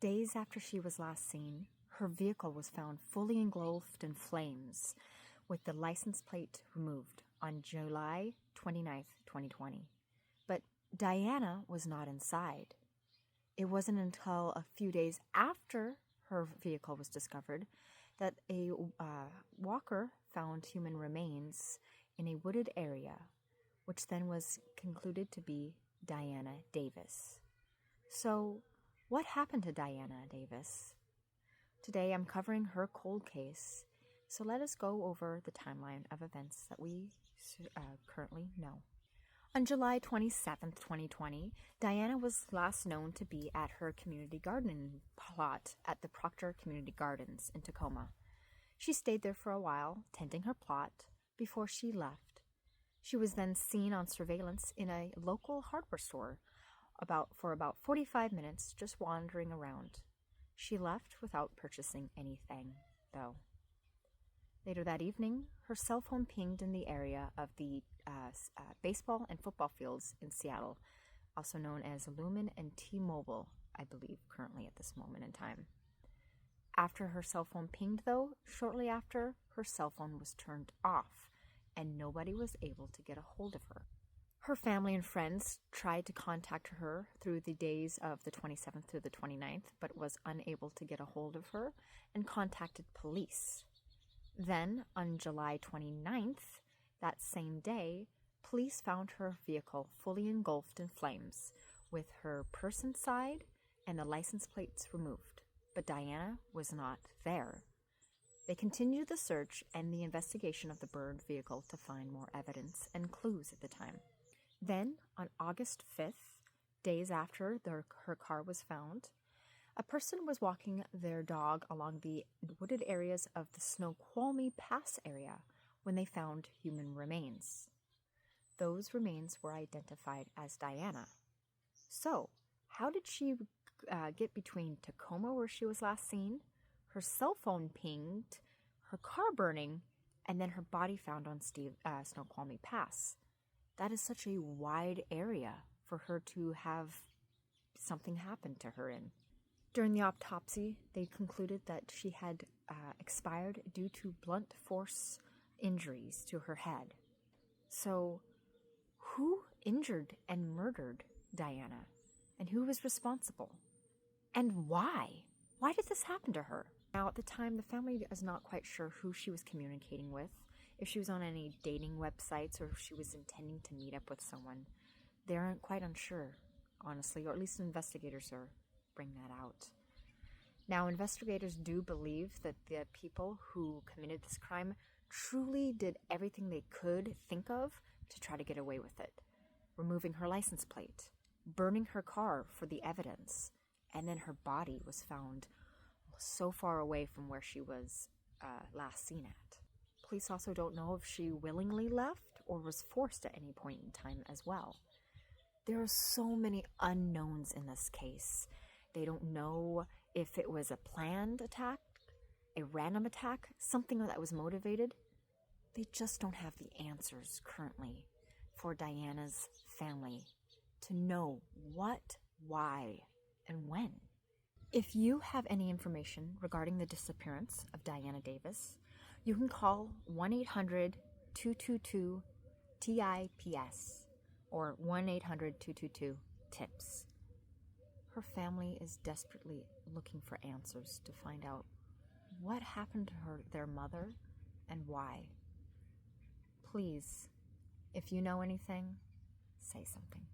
Days after she was last seen, her vehicle was found fully engulfed in flames, with the license plate removed on July 29th, 2020. But Diana was not inside. It wasn't until a few days after her vehicle was discovered that a walker found human remains in a wooded area, which then was concluded to be Diana Davis. So, what happened to Diana Davis? Today I'm covering her cold case, so let us go over the timeline of events that we currently know. On July 27, 2020, Diana was last known to be at her community garden plot at the Proctor Community Gardens in Tacoma. She stayed there for a while, tending her plot, before she left. She was then seen on surveillance in a local hardware store for about 45 minutes, just wandering around. She left without purchasing anything, though. Later that evening, her cell phone pinged in the area of the baseball and football fields in Seattle, also known as Lumen and T-Mobile, I believe, currently at this moment in time. After her cell phone pinged, though, shortly after, her cell phone was turned off, and nobody was able to get a hold of her. Her family and friends tried to contact her through the days of the 27th through the 29th, but was unable to get a hold of her and contacted police. Then, on July 29th, that same day, police found her vehicle fully engulfed in flames, with her purse inside and the license plates removed. But Diana was not there. They continued the search and the investigation of the burned vehicle to find more evidence and clues at the time. Then, on August 5th, days after her car was found, a person was walking their dog along the wooded areas of the Snoqualmie Pass area when they found human remains. Those remains were identified as Diana. So, how did she get between Tacoma, where she was last seen, her cell phone pinged, her car burning, and then her body found on Snoqualmie Pass? That is such a wide area for her to have something happen to her in. During the autopsy, they concluded that she had expired due to blunt force injuries to her head. So, who injured and murdered Diana? And who was responsible? And why? Why did this happen to her? Now, at the time, the family is not quite sure who she was communicating with, if she was on any dating websites or if she was intending to meet up with someone. They aren't quite unsure, honestly, or at least investigators bring that out. Now, investigators do believe that the people who committed this crime truly did everything they could think of to try to get away with it. Removing her license plate, burning her car for the evidence, and then her body was found so far away from where she was last seen at. Police also don't know if she willingly left or was forced at any point in time as well. There are so many unknowns in this case. They don't know if it was a planned attack, a random attack, something that was motivated. They just don't have the answers currently for Diana's family to know what, why, and when. If you have any information regarding the disappearance of Diana Davis, you can call 1-800-222-TIPS or 1-800-222-TIPS. Her family is desperately looking for answers to find out what happened to their mother and why. Please, if you know anything, say something.